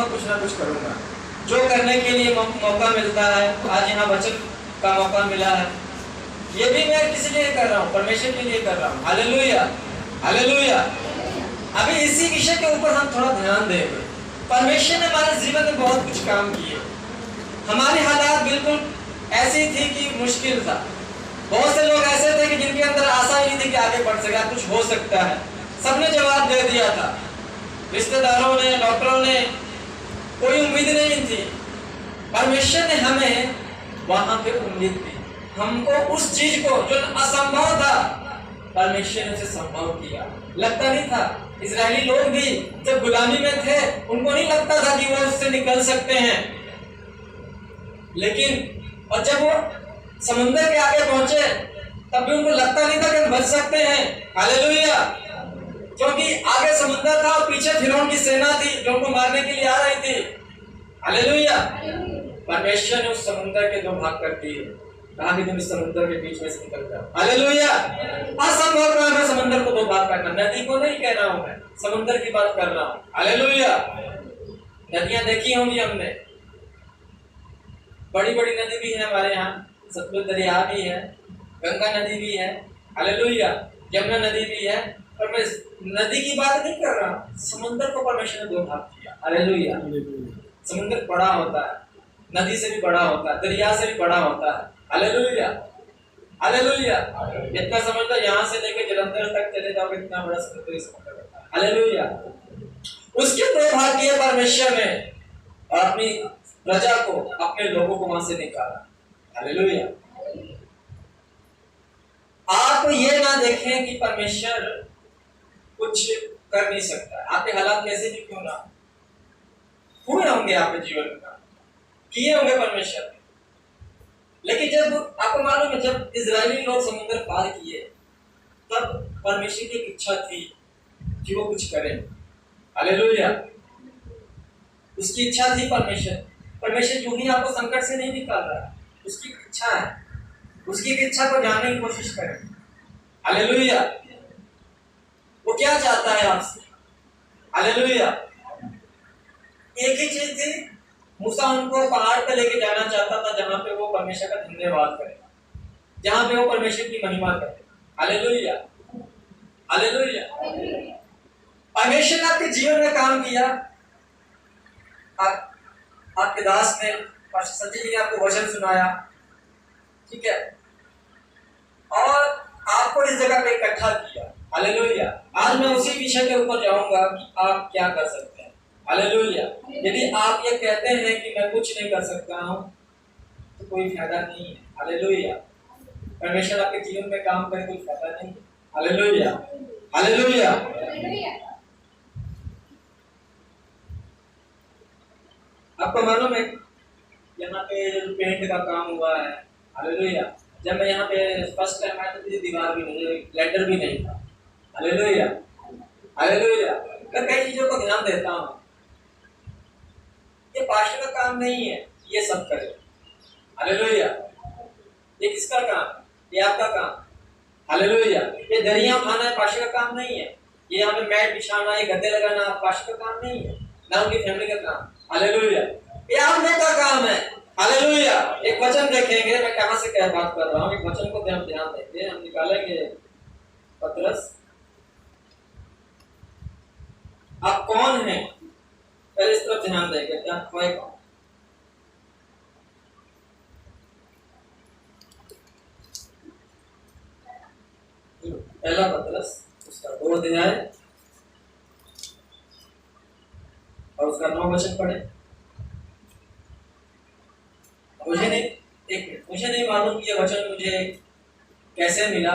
कुछ ना कुछ करूंगा। जो करने के लिए मौका मिलता है, आज यहाँ वचन का मौका मिला है, ये भी मैं किस लिए कर रहा हूँ? परमेश्वर के लिए कर रहा हूँ। Hallelujah, hallelujah. अभी इसी विषय के ऊपर हम थोड़ा ध्यान देंगे। परमेश्वर ने हमारे जीवन में बहुत कुछ काम किए। हमारी हालात बिल्कुल ऐसी थी कि मुश्किल था। बहुत से लोग ऐसे थे कि जिनके अंदर आशा ही नहीं थी कि आगे बढ़ सके, कुछ हो सकता है। सबने जवाब दे दिया था, रिश्तेदारों ने, डॉक्टरों ने, कोई उम्मीद नहीं थी। परमेश्वर ने हमें वहां पे उम्मीद दी, हमको उस चीज को जो असंभव था, परमेश्वर ने उसे संभव किया। लगता नहीं था, इजरायली लोग भी जब गुलामी में थे, उनको नहीं लगता था कि वो उससे निकल सकते हैं। लेकिन और जब वो समुद्र के आगे पहुंचे, तब भी उनको लगता नहीं था कि हम बच सकते हैं। हालेलुया। क्योंकि आगे समुद्र था और पीछे फिरौन की सेना थी जो उनको मारने के लिए आ रही थी। हालेलुया। परमेश्वर ने उस समुद्र के दो भाग कर दिए, कहा कि तुम इस समुद्र के बीच में से निकल जाओ। हालेलुया। असंभव काम है समुद्र को दो भाग करना। नदी को नहीं कह रहा हूं मैं, समुद्र की बात कर रहा हूं। हालेलुया। नदियां देखी होंगी हमने, बड़ी बड़ी नदी भी है हमारे यहाँ, सतलुज दरिया भी है, गंगा नदी भी है। हालेलुया। यमुना नदी भी है। पर मैं नदी की बात नहीं कर रहा, समुद्र को परमेश्वर ने दो भाग किया। हालेलुया। समुद्र बड़ा होता है, नदी से भी बड़ा होता है, दरिया से भी बड़ा होता है। Hallelujah, hallelujah. इतना समझ लो, यहाँ से लेकर जलंधर तक चले जाओगे, इतना बड़ा समुद्र होता है। हालेलुया। उसके दो भाग किए परमेश्वर ने और अपनी प्रजा को, अपने लोगों को वहां से निकाला। हालेलुया। आप ये ना देखें कि परमेश्वर कुछ कर नहीं सकता। आपके हालात कैसे भी क्यों ना हुए होंगे, आपके जीवन में किए होंगे परमेश्वर, लेकिन जब आपको मालूम है, जब इजरायली लोग समुद्र पार किए, तब परमेश्वर की इच्छा थी कि वो कुछ करें। हालेलुया। उसकी इच्छा थी। परमेश्वर यूं ही आपको संकट से नहीं निकाल रहा, उसकी इच्छा है। उसकी इच्छा को जानने की कोशिश करें। हालेलुया। वो क्या चाहता है आपसे? हालेलुया। एक ही चीज थी, मूसा उनको पहाड़ पर लेके जाना चाहता था, जहां पे वो परमेश्वर का धन्यवाद करे, जहां पे वो परमेश्वर की महिमा करे। Hallelujah, hallelujah. परमेश्वर ने आपके जीवन में काम किया। आपके दास ने, पास्टर संजय जी ने आपको वचन सुनाया, ठीक है, और आपको इस जगह पे इकट्ठा किया। हालेलुया। आज मैं उसी विषय के ऊपर जाऊंगा कि आप क्या कर सकते हैं। हालेलुया। यदि आप ये कहते हैं कि मैं कुछ नहीं कर सकता हूं, तो कोई फायदा नहीं है। हालेलुया। परमेश्वर आपके जीवन में काम करे, कोई फायदा नहीं है। Hallelujah, hallelujah. आपको मालूम है, यहाँ पे जो पेंट का काम हुआ है, हालेलुया, जब मैं यहाँ पे फर्स्ट टाइम आया तो दीवार भी नहीं, लेटर भी नहीं था। Hallelujah, hallelujah. मैं कई चीजों को ध्यान देता हूँ, ये पास्टर का काम नहीं है ये सब करे। हालेलुया। ये किसका काम? ये आपका काम। हालेलुया। ये दरिया उठाना है, पास्टर का काम नहीं है। ये यहाँ पे मैट बिछाना, ये गद्दे लगाना पास्टर का काम नहीं है, ना उनकी फैमिली का काम। हालेलुया। ये आप लोग का काम है। हालेलुया। एक वचन देखेंगे, मैं कहां से क्या बात कर रहा हूँ, एक वचन को ध्यान देंगे, हम निकालेंगे। पतरस, आप कौन हैं, पहले इस तरफ ध्यान देंगे, क्या है कौन? पहला पतरस, उसका 2 अध्याय और उसका 9 वचन पढ़े। मुझे नहीं मालूम कि ये वचन मुझे कैसे मिला,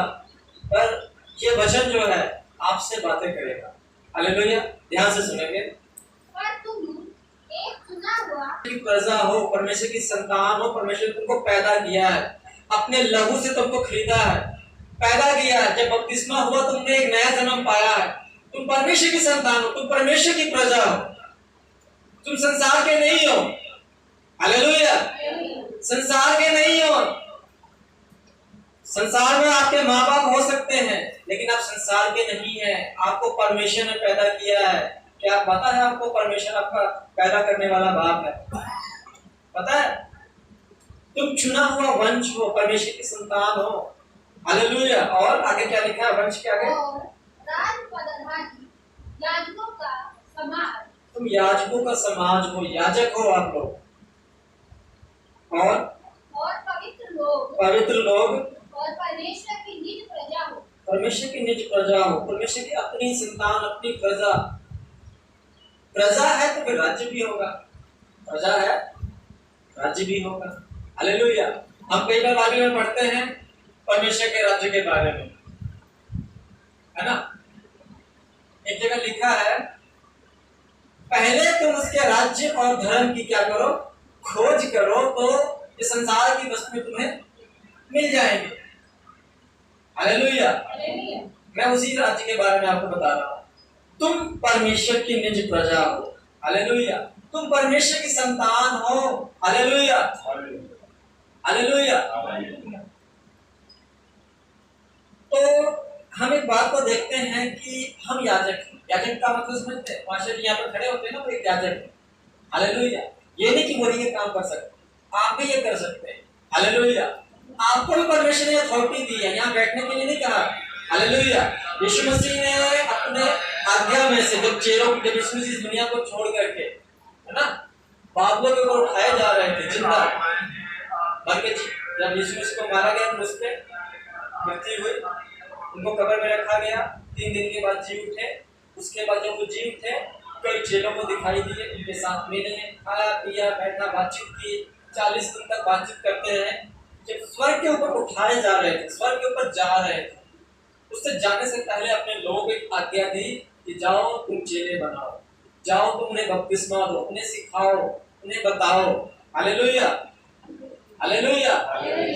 पर ये वचन जो है आपसे बातें करेगा। हालेलुया। ध्यान से सुनेंगे। पर तुम एक चुना हुआ की प्रजा हो, परमेश्वर की संतान हो, परमेश्वर ने तुमको पैदा किया है, अपने लहू से तुमको खरीदा है, पैदा किया है। जब बपतिस्मा हुआ, तुमने एक नया जन्म पाया है। तुम परमेश्वर की संतान हो, तुम परमेश्वर की प्रजा हो, तुम संसार के नहीं हो। हालेलुया। संसार के नहीं हो। संसार में आपके माँ बाप हो सकते हैं, लेकिन आप संसार के नहीं हैं। आपको परमेश्वर ने पैदा किया है। क्या पता है आपको परमेश्वर आपका पैदा करने वाला बाप है? पता है? तुम चुना हुआ वंश हो, परमेश्वर की संतान हो। हालेलुया। और आगे क्या लिखा है वंश के आगे? और राजपदधारी याजकों का समाज। तुम याजकों का समाज हो, याजक हो आप लोग। और पवित्र लोग और परमेश्वर की निज प्रजा हो। परमेश्वर की निज प्रजा हो। परमेश्वर की अपनी संतान, अपनी प्रजा। प्रजा है तो फिर राज्य भी होगा। प्रजा है, राज्य भी होगा। हालेलुया। हम कई बार बाइबल में पढ़ते हैं परमेश्वर के राज्य के बारे में, है ना? एक जगह लिखा है, पहले तुम उसके राज्य और धर्म की क्या करो? खोज करो, तो ये संसार की वस्तुएं तुम्हें मिल जाएंगे। हालेलुया। मैं उसी राज्य के बारे में आपको बता रहा हूं। तुम परमेश्वर की निज प्रजा हो। हालेलुया। तुम परमेश्वर की संतान हो। हालेलुया। हालेलुया। तो हम एक बात को देखते हैं कि हम याजक हैं। याजक का मतलब समझते हैं? पास्टर जी यहाँ पर खड़े होते हैं ना, वो एक याजक है। हालेलुया। ये नहीं कि वो ये काम कर सकते, आप भी ये कर सकते हैं। हालेलुया। आपको भी परमेश्वर ने अथॉरिटी दी है, यहाँ बैठने के लिए नहीं कहा। हालेलुया। यीशु मसीह ने अपने आज्ञा में से जब यीशु मसीह इस दुनिया को छोड़ करके, है ना, बादलों के ऊपर उठाए जा रहे थे जिंदा मर के, जब यीशु मसीह को मारा गया तो उस पर मृत्यु हुई, उनको कब्र में रखा गया, 3 दिन के बाद जी उठे। उसके बाद जब वो जी उठे, कई चेलों को दिखाई दिए, उनके साथ मिले, खाया पिया, बैठा, बातचीत की, 40 दिन तक बातचीत करते रहे। जब स्वर्ग के ऊपर उठाए जा रहे थे, स्वर्ग के ऊपर जा रहे थे, उससे जाने से पहले अपने लोगों को एक आज्ञा दी कि जाओ तुम चेले बनाओ, जाओ तुम उन्हें बपतिस्मा दो, उन्हें सिखाओ, उन्हें बताओ। हालेलुया। हालेलुया।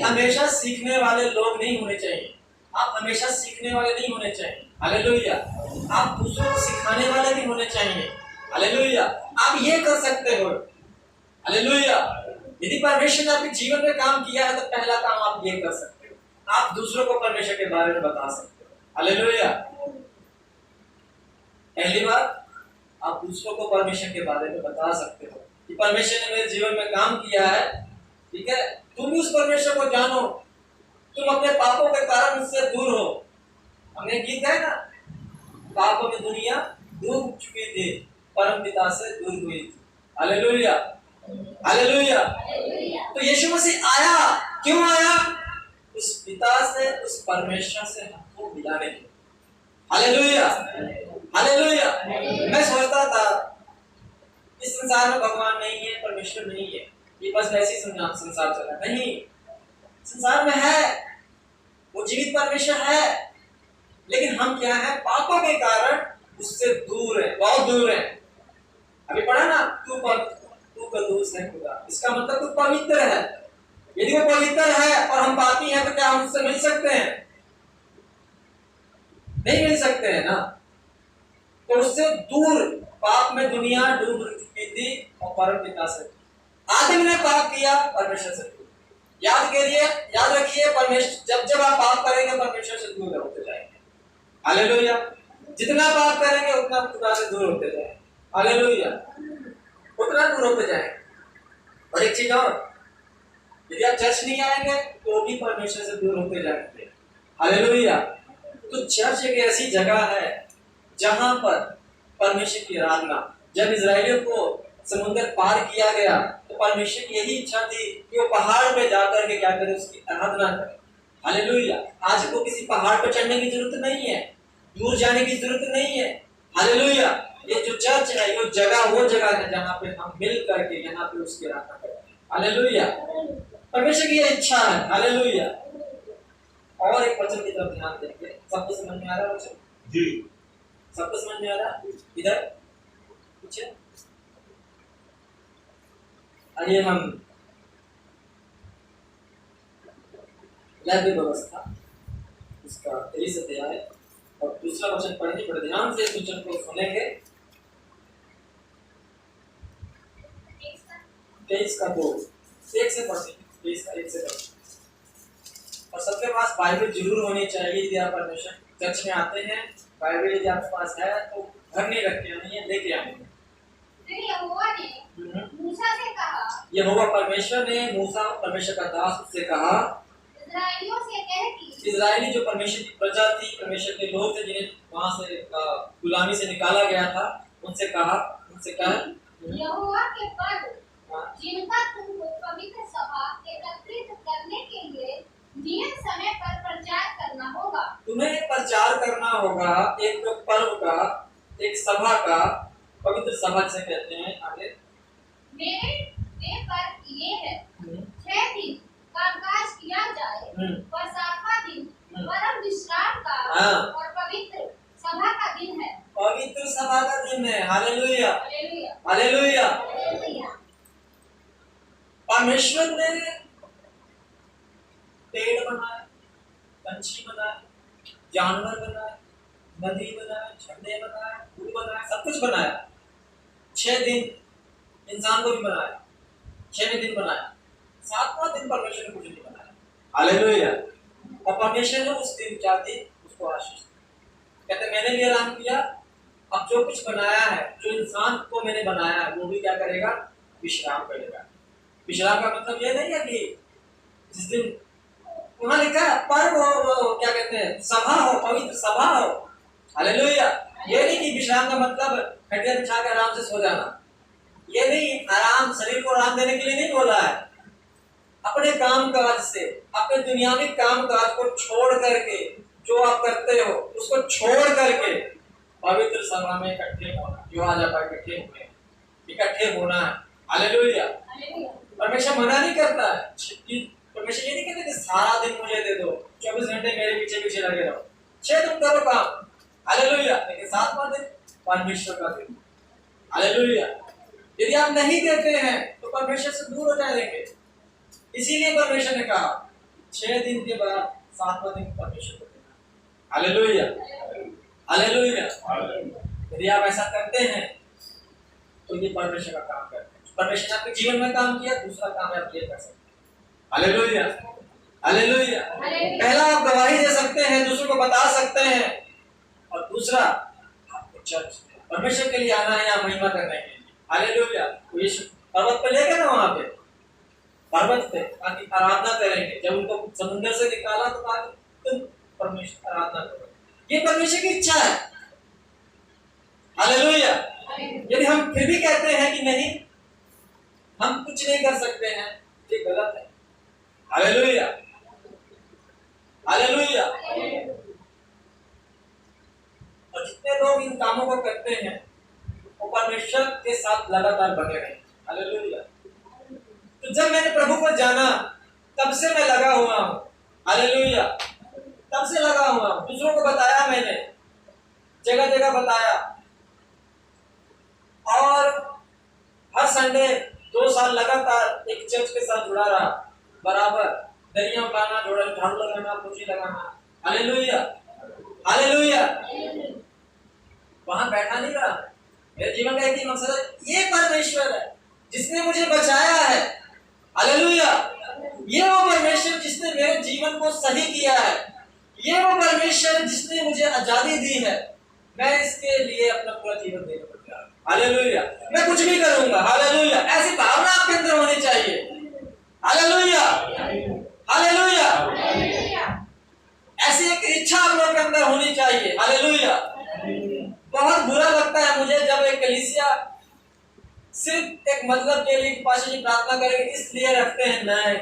हमेशा सीखने वाले लोग नहीं होने चाहिए। आप हमेशा सीखने वाले नहीं होने चाहिए। हालेलुया। आप दूसरों को सिखाने वाले भी होने चाहिए। हालेलुया। आप ये कर सकते हो। हालेलुया। यदि परमेश्वर ने आपके जीवन में काम किया है तो पहला काम आप ये कर सकते हो, आप दूसरों को परमेश्वर के बारे में बता सकते हो। हालेलुया। पहली बात, आप दूसरों को परमेश्वर के बारे में बता सकते हो कि परमेश्वर ने मेरे जीवन में काम किया है। ठीक है, तुम भी उस परमेश्वर को जानो। तुम अपने पापों के कारण उससे दूर हो। हमने गीत है ना, पापों में दुनिया डूब चुकी थी, परम पिता से दूर हुई थी। हालेलुया। हालेलुया। तो यीशु मसीह आया, क्यों आया? उस पिता से, उस परमेश्वर से हमको मिलाने के लिए। हालेलुया। हालेलुया। मैं सोचता था इस संसार में भगवान नहीं है, परमेश्वर नहीं है, ये बस वैसे संसार चला। नहीं, संसार में है, वो जीवित परमेश्वर है, लेकिन हम क्या है? पापों के कारण उससे दूर है, बहुत दूर है। अभी पढ़ा ना, तू कदूस है खुदा, इसका मतलब तू पवित्र है। यदि वो पवित्र है और हम पापी हैं तो क्या हम उससे मिल सकते हैं? नहीं मिल सकते हैं ना। तो उससे दूर, पाप में दुनिया डूब चुकी थी और परम पिता से, आदम ने पाप किया, परमेश्वर से दूर। याद रखिए, परमेश्वर जब आप पाप करेंगे परमेश्वर से दूर होते जाएंगे। हालेलुया। जितना पाप करेंगे उतना खुदा से दूर होते जाएंगे। हालेलुया। उतना दूर होते जाएंगे। और एक चीज और, यदि आप चर्च नहीं आएंगे तो भी परमेश्वर से दूर होते जाएंगे। हालेलुया। तो चर्च एक ऐसी जगह है जहां पर परमेश्वर की आराधना, जब इजराइलियों को समुद्र पार किया गया तो परमेश्वर की यही इच्छा थी कि वो पहाड़ पे जाकर के क्या करे? उसकी आराधना करे। हालेलुया। आज को किसी पहाड़ पर चढ़ने की जरूरत नहीं है, दूर जाने की जरूरत नहीं है। हालेलुया। ये जो चर्च है, ये वो जगह है जहाँ पे हम मिल करके यहाँ पे उसकी आराधना करते हैं। हालेलुया। परमेश्वर की ये इच्छा है। हालेलुया। और एक वचन की तरफ ध्यान देंगे। सबको समझ में आ रहा है वचन? जी, सबको समझ में आ रहा है? इधर पीछे आइए, हम लैब व्यवस्था उसका 23 अध्याय और दूसरा वचन पढ़ने, बड़े ध्यान से इस वचन को सुनेंगे। 23 का 2 एक से पढ़ेंगे, 23 का 1 से पढ़ेंगे। और सबके पास बाइबल जरूर होनी चाहिए। यदि आप परमेश्वर चर्च में आते हैं, बाइबल यदि आपके पास है तो घर नहीं रख के आनी है, लेके आनी है। फिर यहोवा ने मूसा से कहा, यहोवा परमेश्वर ने मूसा परमेश्वर का दास से कहा, इस्राएलियों से कह कि इजरायली जो परमेश्वर की प्रजा थी, परमेश्वर के लोग थे जिन्हें वहां से गुलामी से निकाला गया था, उनसे कहा यहोवा के पद हाँ, जिनका तुमको पवित्र सभा एकत्रित करने के लिए नियत समय पर प्रचार करना होगा। तुम्हें प्रचार करना होगा एक पर्व का, एक सभा का, पवित्र सभा जिसे कहते हैं। आगे मेरे वे पर्व ये है, 6 दिन कामकाज किया जाए, पर 7वां दिन परम विश्राम का और पवित्र सभा का दिन है। पवित्र सभा का दिन है। Hallelujah, hallelujah, hallelujah. हालेलुया। परमेश्वर ने पेड़ बनाए, पंछी बनाए, जानवर बनाए, नदी बनाए, झंडे बनाए, फूल बनाए, सब कुछ बनाया। 6 दिन इंसान को भी बनाया, 6वें दिन बनाया, 7वां दिन परमेश्वर ने कुछ नहीं बनाया। हालेलुया। और परमेश्वर ने उस दिन क्या दी, उसको आशीष दी। कहते मैंने भी आराम किया, अब जो कुछ बनाया है, जो इंसान को मैंने बनाया है, वो भी क्या करेगा, विश्राम करेगा। विश्राम का मतलब ये नहीं है कि जिस दिन वहां लिखा है पर्व हो, क्या कहते हैं, सभा हो, पवित्र सभा हो। हालेलुया। ये नहीं कि विश्राम का मतलब खटिया बिछा के आराम से सो जाना, ये नहीं, आराम शरीर को आराम देने के लिए नहीं बोला है। अपने काम काज से, अपने दुनियावी काम काज को छोड़ करके, जो आप करते हो उसको छोड़ करके पवित्र सभा में इकट्ठे होना। जो आज आप इकट्ठे हुए, इकट्ठे होना है। हालेलुया। परमेश्वर मना नहीं करता है। परमेश्वर ये नहीं कहते कि सारा दिन मुझे दे दो, 24 घंटे मेरे पीछे पीछे लगे रहो, 6 दिन करो काम। हालेलुया। लेकिन 7वां दिन परमेश्वर का दिन। हालेलुया। यदि आप नहीं देते हैं तो परमेश्वर से दूर हो जाएंगे। इसीलिए परमेश्वर ने कहा 6 दिन के बाद 7वां दिन परमेश्वर को देना। Hallelujah, hallelujah. यदि आप ऐसा करते हैं तो ये परमेश्वर का काम करते हैं। परमेश्वर ने आपके जीवन में काम किया, दूसरा काम आप ये कर सकते हैं। Hallelujah, hallelujah. पहला आप गवाही दे सकते हैं, दूसरों को बता सकते हैं, और दूसरा आपको चर्च परमेश्वर के लिए आना है, यहाँ महिमा करने के लिए। हालेलुया। तो यीशु पर्वत पे ले गए ना, वहां पे पर्वत पे ताकि आराधना करेंगे। जब उनको समुद्र से निकाला तो कहा तुम परमेश्वर आराधना करो। ये परमेश्वर की इच्छा है। हालेलुया। यदि हम फिर भी कहते हैं कि नहीं, हम कुछ नहीं कर सकते हैं, ये गलत है। Hallelujah, hallelujah. और जितने लोग इन कामों को करते हैं वो परमेश्वर के साथ लगातार बने रहे। हालेलुया। तो जब मैंने प्रभु को जाना तब से मैं लगा हुआ हूं। हालेलुया। तब से लगा हुआ हूं, दूसरों को बताया, मैंने जगह जगह बताया, और हर संडे 2 साल लगातार एक चर्च के साथ जुड़ा रहा, बराबर दरिया उठाना, झाड़ू लगाना, पोछी लगाना। Hallelujah, hallelujah. वहां बैठा नहीं रहा। मेरे जीवन का एक ही मकसद है, ये परमेश्वर है जिसने मुझे बचाया है। हालेलुया। ये वो परमेश्वर जिसने मेरे जीवन को सही किया है, ये वो परमेश्वर जिसने मुझे आजादी दी है। मैं इसके लिए अपना पूरा जीवन देने को तैयार हूं। हालेलुया। मैं कुछ भी करूंगा। हालेलुया। ऐसी भावना आपके अंदर होनी चाहिए। Hallelujah, hallelujah. ऐसी एक इच्छा आप लोगों के अंदर होनी चाहिए। हालेलुया। बहुत बुरा लगता है मुझे जब एक कलीसिया सिर्फ एक मतलब के लिए पास्टर जी प्रार्थना करेंगे इसलिए रखते हैं। नहीं,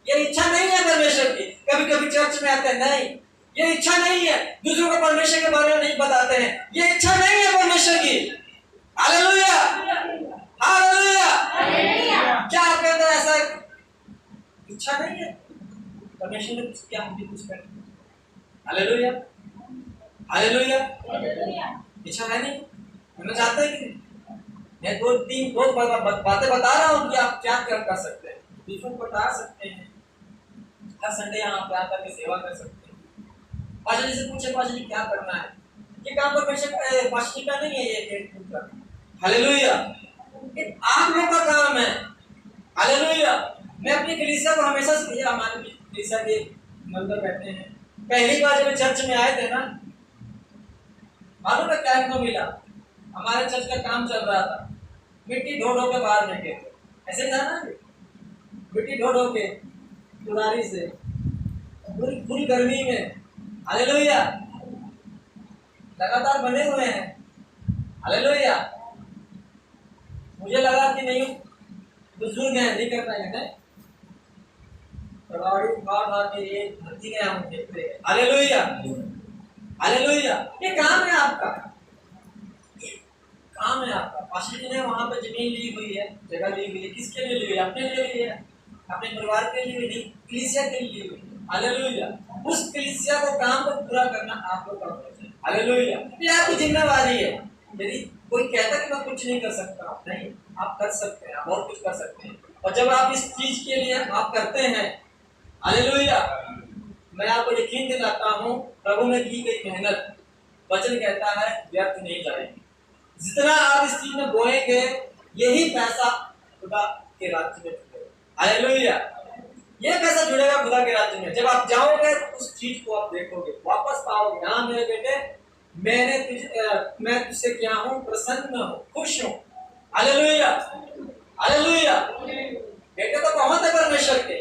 ये इच्छा नहीं है परमेश्वर की। कभी कभी चर्च में आते हैं, नहीं, ये इच्छा नहीं है। दूसरों को परमेश्वर के बारे में नहीं बताते हैं, ये इच्छा नहीं है परमेश्वर की। Hallelujah, hallelujah. क्या आपके अंदर ऐसा इच्छा नहीं है? परमेश्वर ने कुछ किया, हम भी कुछ करें। Hallelujah, hallelujah. इच्छा है नहीं? हमें चाहते हैं कि मैं 2-3 बातें बता रहा हूँ कि आप क्या कर सकते हैं, दूसरों को बता सकते हैं। हर संडे यहाँ पे आकर के सेवा कर सकते हैं। पास्टर जी से पूछे, पास्टर जी क्या करना है? ये काम परमेश्वर पास्टर जी का नहीं है, ये हालेलुया, आप लोग का काम है। हालेलुया। मैं अपनी कलीसिया को हमेशा से, हमारे कलीसिया के मेंबर बैठे हैं, पहली बार जब चर्च में आए थे ना, मालूम है क्या इनको मिला? हमारे चर्च का काम चल रहा था, मिट्टी ढो ढो के बाहर फेंके थे, ऐसे ही था ना, मिट्टी ढो ढो के कुदारी से, पूरी गर्मी में। हालेलुया, लगातार बने हुए हैं। हालेलुया, मुझे लगा कि नहीं बुजुर्ग हैं, नहीं कर पाएंगे, नहीं ये धरती में हम देखते हैं। हालेलुया, हालेलुया, ये काम है आपका, काम है आपका। पास्टर जी ने वहां पे जमीन ली हुई है, जगह ली हुई है, किसके लिए ली हुई है? अपने लिए ली है, अपने परिवार के लिए नहीं, कलीसिया के लिए ली हुई है। हालेलुया, उस कलीसिया को काम को पूरा करना आप लोग का फर्ज है। हालेलुया, ये आपकी जिम्मेवारी है। यदि कोई कहता कि मैं कुछ नहीं कर सकता, नहीं, आप कर सकते हैं, आप बहुत कुछ कर सकते हैं। और जब आप इस चीज के लिए आप करते हैं, हालेलुया, मैं आपको यकीन दिलाता हूँ प्रभु में की गई मेहनत, वचन कहता है व्यर्थ नहीं जाएगी। जितना आप इस चीज में बोएंगे, यही पैसा खुदा के राज्य में जुड़ेगा। हालेलुया, ये पैसा जुड़ेगा खुदा के राज्य में। जब आप जाओगे तो उस चीज को आप देखोगे, वापस पाओगे। हाँ मेरे बेटे, मैं तुझसे क्या हूँ, प्रसन्न हूँ, खुश हूँ। हालेलुया, हालेलुया, बेटे तो बहुत है परमेश्वर के,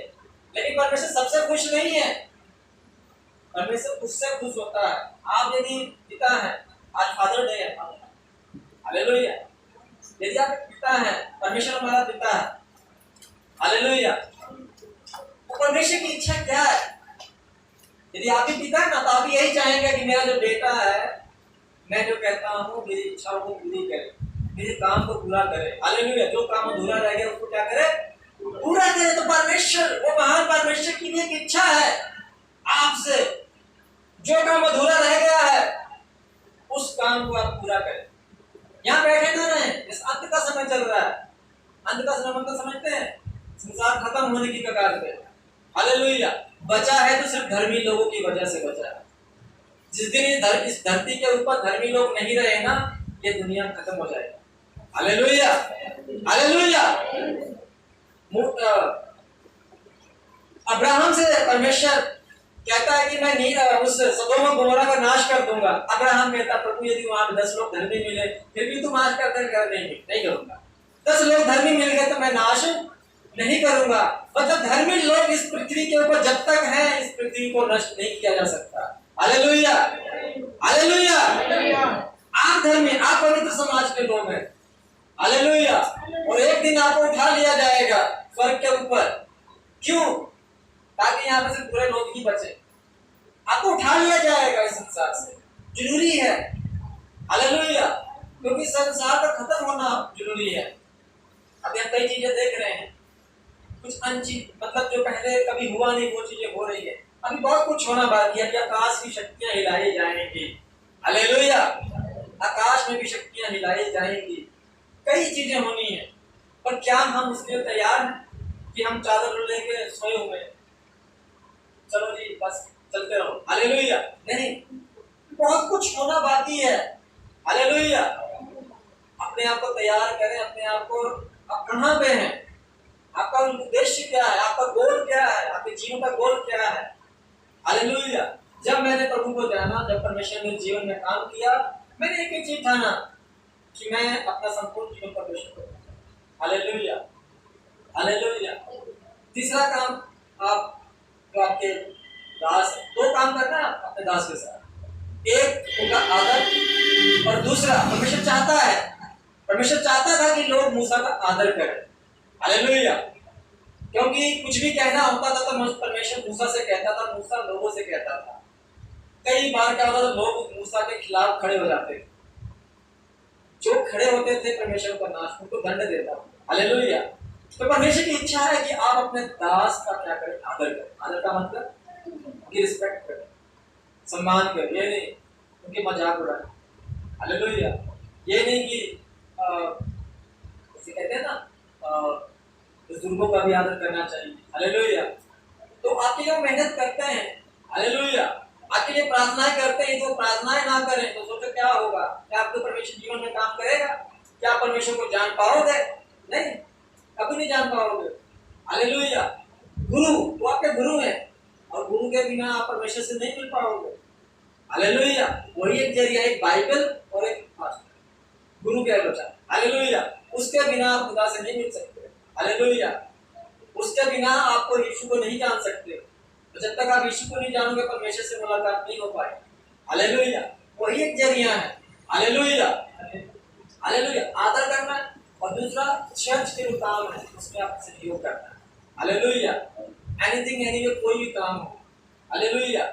लेकिन परमेश्वर सबसे खुश नहीं है। परमेश्वर उससे खुश होता है। आप यदि पिता हैं, आज फादर डे है, हालेलुया, यदि आप पिता हैं, परमेश्वर हमारा पिता है, हालेलुया, तो परमेश्वर की इच्छा क्या है? यदि आप ही पिता है ना, तो आप यही चाहेंगे कि मेरा जो बेटा है, मैं जो कहता हूँ मेरी इच्छाओं को पूरी करे, मेरे काम को पूरा करे। हालेलुया, जो काम अधूरा रह गया उसको क्या करे, पूरा करे। तो परमेश्वर, वो महान परमेश्वर की भी एक इच्छा है आपसे, जो काम अधूरा रह गया है उस काम को आप पूरा करें। यहाँ बैठे ना रहे, इस अंत का समय चल रहा है। अंत का समय मतलब समझते हैं, संसार खत्म होने की कगार पे। हालेलुया, बचा है तो सिर्फ धर्मी लोगों की वजह से बचा है। जिस दिन इस धरती के ऊपर धर्मी लोग नहीं रहे ना, ये दुनिया खत्म हो जाएगी। Hallelujah, hallelujah. अब्राहम से परमेश्वर कहता है कि मैं नहीं उस सदोम और गोमोरा का नाश कर दूंगा। अब्राहम कहता, प्रभु यदि वहां 10 लोग धर्मी मिले फिर भी तुम नाश कर देंगे? नहीं करूंगा। 10 लोग धर्मी मिल गए तो मैं नाश नहीं करूंगा। मतलब धर्मी लोग इस पृथ्वी के ऊपर जब तक हैं, इस पृथ्वी को नष्ट नहीं किया जा सकता। Hallelujah, hallelujah. आप धर्मी, आप पवित्र समाज के लोग हैं। हालेलुया, और एक दिन आपको उठा लिया जाएगा स्वर्ग के ऊपर। क्यों? ताकि यहाँ पे सिर्फ बुरे लोग ही बचे। आपको उठा लिया जाएगा इस संसार से, जरूरी है। हालेलुया, क्योंकि संसार का खत्म होना जरूरी है। अभी हम कई चीजें देख रहे हैं, कुछ मतलब जो पहले कभी हुआ नहीं वो चीजें हो रही है। अभी बहुत कुछ होना बाकी है। आकाश की शक्तियां हिलाई जाएंगी। हालेलुया, आकाश में भी शक्तियां हिलाई जाएंगी। कई चीजें होनी है, पर क्या हम उसके लिए तैयार हैं कि हम चादर लेके सोए हुए हैं, चलो जी बस चलते रहो? हालेलुया, नहीं, बहुत कुछ होना बाकी है। हालेलुया, अपने आप को तैयार करें, अपने आप को। आप कहाँ पे हैं? आपका उद्देश्य क्या है? आपका गोल क्या है? आपके जीवन का गोल क्या है? हालेलुया, जब मैंने प्रभु को जाना, जब परमेश्वर ने जीवन में काम किया, मैंने एक ही चीज ठाना कि मैं अपना संपूर्ण जीवन परमेश्वर को दूंगा। Hallelujah, hallelujah. तीसरा काम, आप जो आपके दास, 2 काम करना है अपने दास के साथ। एक उनका आदर, और दूसरा परमेश्वर चाहता था कि लोग मूसा का आदर करें। हालेलुया, क्योंकि कुछ भी कहना होता था तो परमेश्वर मूसा से कहता था, मूसा लोगों से कहता था। कई बार क्या होता था, लोग मूसा के खिलाफ खड़े हो जाते थे। जो खड़े होते थे परमेश्वर का नाश, उनको दंड देता। हालेलुया, तो परमेश्वर की इच्छा है कि आप अपने दास का क्या करें, आदर करें। आदर का मतलब उनकी रिस्पेक्ट करें, सम्मान करें। ये नहीं उनके मजाक उड़ाएं। हालेलुया, ये नहीं कि जैसे कहते हैं ना, बुजुर्गों का भी आदर करना चाहिए। हालेलुया, तो आपके लिए मेहनत करते हैं। हालेलुया, आपके लिए प्रार्थनाएं करते हैं। तो प्रार्थनाएं ना करें तो सोचो क्या होगा? क्या आपको परमेश्वर जीवन में काम करेगा? क्या आप परमेश्वर को जान पाओगे? नहीं, कभी नहीं जान पाओगे। हालेलुया, गुरु, वो आपके गुरु हैं, और गुरु के बिना आप परमेश्वर से नहीं मिल पाओगे। हालेलुया, वही एक जरिया, एक बाइबल और एक पास्टर। गुरु के वचन, हालेलुया। उसके बिना आप खुदा से नहीं मिल सकते, हालेलुया। उसके बिना आपको यीशु को नहीं जान सकते। तो जब तक आप यीशु को नहीं जानोगे परमेश्वर से मुलाकात नहीं हो पाए, हालेलुया। वही एक जरिया है, हालेलुया, हालेलुया। आदर करना है और दूसरा चर्च के जो काम है उसमें आप सहयोग करना है, हालेलुया। एनीथिंग एनीवे कोई भी काम हो, हालेलुया।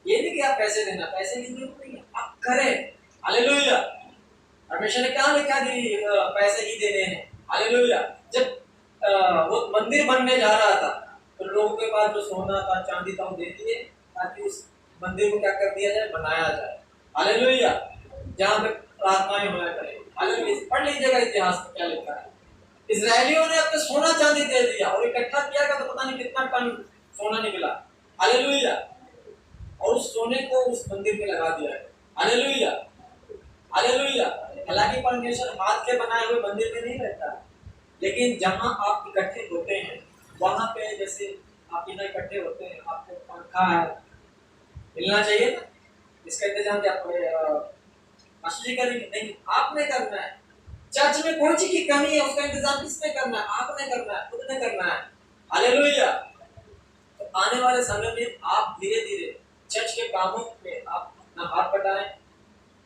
ये नहीं कि आप पैसे देना, पैसे की जरूरत नहीं है, आप करें, हालेलुया। परमेश्वर ने कहा लिखा कि पैसे ही देने हैं, हालेलुया। जब वो मंदिर बनने जा रहा था तो लोगों के पास जो सोना था चांदी था वो दे दिए ताकि उस मंदिर को क्या कर दिया जाए, बनाया जाए, हालेलुया। जहाँ पे प्रार्थनाएं होना करें, हालेलुया। पढ़ लीजिएगा इतिहास में क्या लिखा है। इजरायलियों ने अपने सोना चांदी दे दिया और इकट्ठा किया तो पता नहीं कितना टन सोना निकला, हालेलुया। और उस सोने को उस मंदिर में लगा दिया है, हालेलुया, हालेलुया। हालांकि परमेश्वर हाथ के बनाए हुए मंदिर में नहीं रहता, लेकिन जहां आप इकट्ठे होते हैं वहां पे, जैसे आप यहाँ इकट्ठे होते हैं, आपको पंखा है, मिलना चाहिए ना, इसका इंतजाम क्या मछली करेंगे? नहीं, आपने करना है। चर्च में कोई चीज की कमी है उसका इंतजाम किसने करना है? आपने करना है, खुद ने करना है, हालेलुया। तो आने वाले समय में आप धीरे धीरे चर्च के कामों में आप अपना हाथ बटाएं,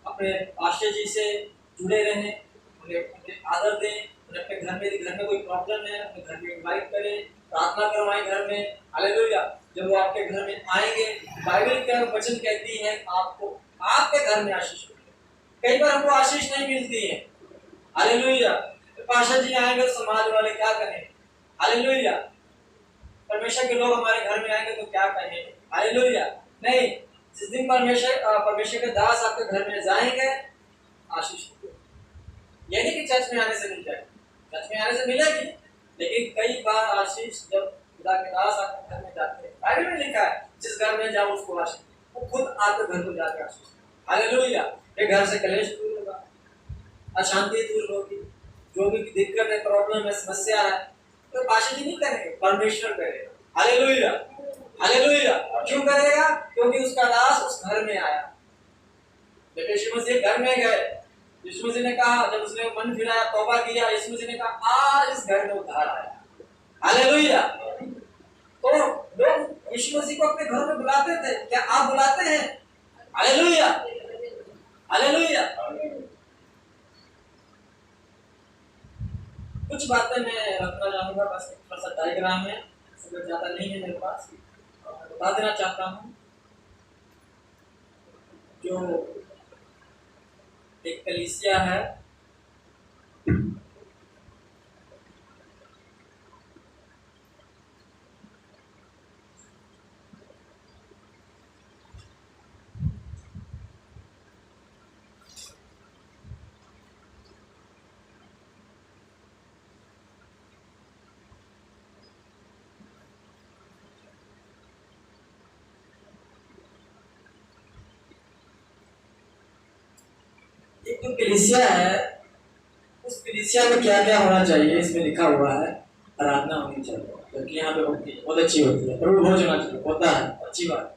अपने पास्टर जी से जुड़े रहें, उन्हें आदर दें, उन्हें अपने घर में कोई प्रॉब्लम है अपने घर में इनवाइट करें, प्रार्थना करवाएं घर में, हालेलुया। जब वो आपके घर में आएंगे, बाइबल का वचन कहती है आपको आपके घर में आशीष मिलेगी। कई बार हमको आशीष नहीं मिलती है, हालेलुया। तो पास्टर जी आएंगे तो समाज वाले क्या कहें, हालेलुया। परमेश्वर के लोग हमारे घर में आएंगे तो क्या कहेंगे, हालेलुया। नहीं, जिस दिन परमेश्वर के दास आपके घर में जाएंगे आशीष होगी। ये नहीं कि चर्च में आने से मिल जाए, चर्च में आने से मिलेगी, लेकिन कई बार आशीष जब खुदा के दास आपके घर में जाते हैं, बाइबल में लिखा है जिस घर में जाओ उसको आशीष, वो खुद आपके घर को जाकर आशीष, हालेलुया। ये घर से कलेश दूर होगा, अशांति दूर होगी, जो भी दिक्कत है, प्रॉब्लम है, समस्या है, तो पास्टर जी नहीं करेंगे, परमेश्वर करेगा, हालेलुया, हालेलुया। क्यों करेगा? क्योंकि उसका दास उस घर में आया। जब यीशु मसीह घर में गए, यीशु मसीह ने कहा, जब उसने मन फिराया, तौबा किया, यीशु मसीह ने कहा आज इस घर में उद्धार आया, हालेलुया। तो लोग यीशु मसीह को अपने घरों में बुलाते थे, क्या आप बुलाते हैं? Hallelujah, hallelujah. कुछ बातें मैं रखना चाहूंगा, बस थोड़ा सा डायग्राम है, समय ज्यादा नहीं है मेरे पास, बता देना चाहता हूँ। जो एक कलीसिया है, एक जो कलीसिया है उस कलीसिया में क्या क्या होना चाहिए, इसमें लिखा हुआ है आराधना होनी चाहिए, क्योंकि यहाँ पे होती है, बहुत अच्छी होती है, प्रभु भोज होना चाहिए, होता है, अच्छी बात।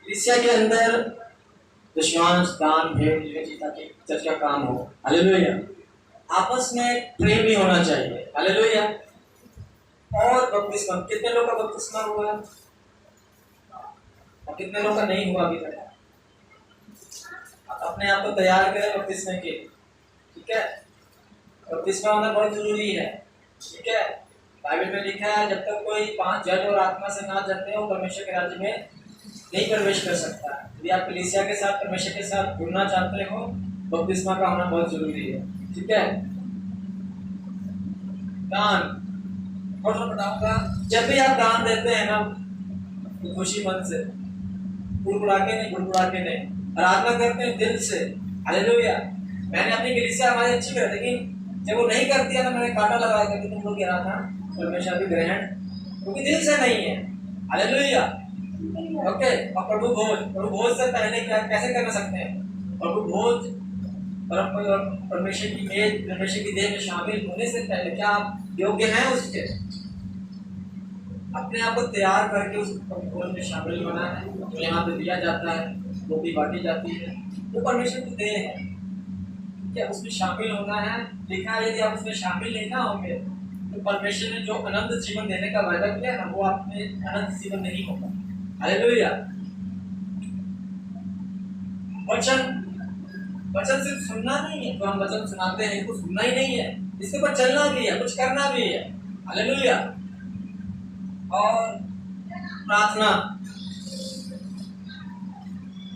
कलीसिया के अंदर विश्वास, दान, भेंट, ताकि चर्च का काम हो, हालेलुया। आपस में प्रेम भी होना चाहिए, हालेलुया। और बपतिस्मा, कितने लोग का बपतिस्मा हुआ और कितने लोग का नहीं हुआ अभी तक? अपने आप को तैयार करें बपतिस्मा के, ठीक है? बपतिस्मा होना बहुत जरूरी है, ठीक है? बाइबल में लिखा है जब तक कोई 5 जल और आत्मा से ना जलते हो परमेश्वर के राज्य में नहीं प्रवेश कर सकता। यदि आप कलीसिया के साथ, परमेश्वर के साथ जुड़ना चाहते हो, बपतिस्मा का होना बहुत जरूरी है, ठीक है? दान और बताऊंगा, जब भी आप दान देते हैं ना तो खुशी मन से, गुड़गुड़ा के नहीं, आराधना करते हैं दिल से, हालेलुया। मैंने अपनी कलीसिया हमारी अच्छी कर, लेकिन जब वो नहीं करती है ना, मैंने कांटा लगाया कि तुम लोग आराधना परमेश्वर भी ग्रहण, क्योंकि दिल से नहीं है, हालेलुया। ओके। और प्रभु भोज से पहले क्या कैसे कर सकते हैं? प्रभु भोज परमेश्वर की मेज, परमेश्वर की देह में शामिल होने से पहले क्या आप योग्य हैं उसके? अपने आप को तैयार करके उस भोज में शामिल होना है, जो यहाँ पे दिया जाता है, रोटी बांटी जाती है, वो परमेश्वर की देह है। ठीक है, उसमें शामिल होना है। लिखा है यदि आप उसमें शामिल नहीं ना होंगे तो परमेश्वर ने जो अनंत जीवन देने का वायदा किया है ना, वो आप में अनंत जीवन नहीं होगा। हालेलुया। वचन वचन सिर्फ सुनना नहीं है, तो हम वचन सुनाते हैं तो सुनना ही नहीं है, इसके ऊपर चलना भी है, कुछ करना भी है। हालेलुया। और प्रार्थना,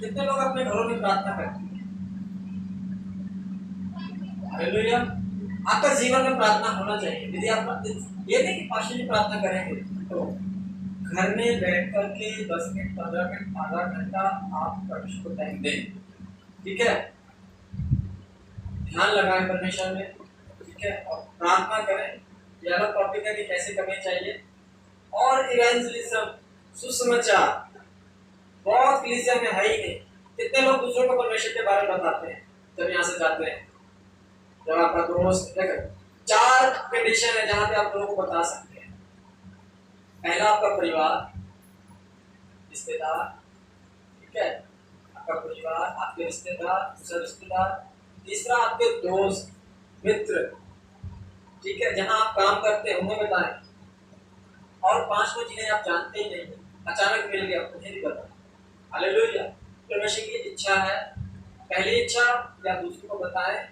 कितने लोग अपने घरों में प्रार्थना करते हैं? हालेलुया। आपका जीवन में प्रार्थना होना चाहिए। यदि आप ये नहीं कि पास्टर जी प्रार्थना करेंगे, तो घर में बैठ करके 10 मिनट 15 मिनट आधा घंटा आप परमेश्वर को टाइम दें। ठीक है, ध्यान लगाएं परमेश्वर में। ठीक है, और प्रार्थना करें। ये अलग टॉपिक है कि कैसे करनी चाहिए। और इवेंजलिज्म, सुसमाचार बहुत कलीसिया में है ही नहीं। कितने लोग दूसरों को परमेश्वर के बारे में बताते हैं जब यहाँ से जाते हैं? जब आपका दोस्त, देखो 4 कंडीशन है जहाँ पे आप लोगों को बता सकते हैं। पहला आपका परिवार, रिश्तेदार, ठीक है, आपका परिवार, आपके रिश्तेदार, दूसरा रिश्तेदार, तीसरा आपके दोस्त मित्र, ठीक है, जहाँ आप काम करते हैं उन्हें बताएं। और 5वां जिन्हें आप जानते ही नहीं, अचानक मिल गया, उन्हें भी बताएं। हालेलुया। परमेश्वर की इच्छा है, पहली इच्छा या दूसरों को बताएं,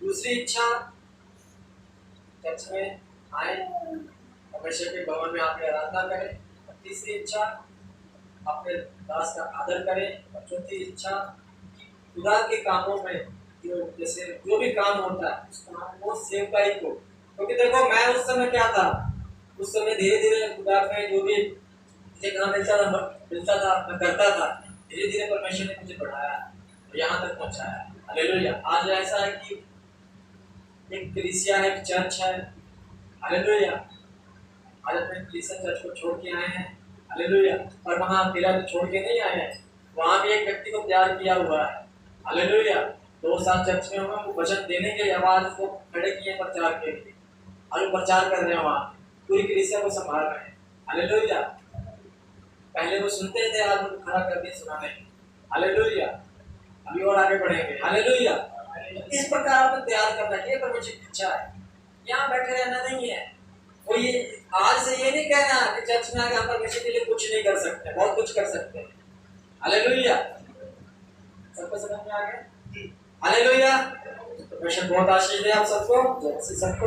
दूसरी इच्छा चर्च में आए, परमेश्वर के भवन में आकर आराधना करें, और तीसरी इच्छा अपने दास का आदर करें, और चौथी इच्छा खुदा के कामों में जैसे जो भी काम होता है उस काम को सेवकाई को, क्योंकि देखो मैं उस समय क्या था, उस समय धीरे धीरे खुदा में जो भी मुझे काम मिलता था मैं करता था। धीरे धीरे परमेश्वर ने मुझे बढ़ाया और यहाँ तक पहुँचाया। हालेलुया। आज ऐसा है कि एक कलीसिया है, एक चर्च है। हालेलुया। आज अपने कलीसिया चर्च को छोड़ के आए हैं। हालेलुया। और वहाँ अकेला तो छोड़ के नहीं आए हैं, वहाँ भी एक व्यक्ति को प्यार किया हुआ है। हालेलुया। 2 साल चर्च में हुए, वो वचन देने के लिए आवाज को खड़े किए प्रचार के लिए, और वो प्रचार कर रहे हैं, वहाँ पूरी कलीसिया को संभाल रहे हैं। हालेलुया। पहले वो सुनते थे, आज उनको खड़ा करके सुनाने। हालेलुया। अभी और आगे बढ़ेंगे। हालेलुया। इस प्रकार आपको तैयार करना चाहिए, परमेश्वर की इच्छा है। यहाँ बैठे रहना नहीं है। वो ये आज से ये नहीं कहना कि चर्च में आकर परमेश्वर के लिए कुछ नहीं कर सकते, बहुत कुछ कर सकते हैं। हालेलुया। सबको समझ में आ गया? हालेलुया। परमेश्वर बहुत आशीष दे आप सबको, जय मसीह सबको।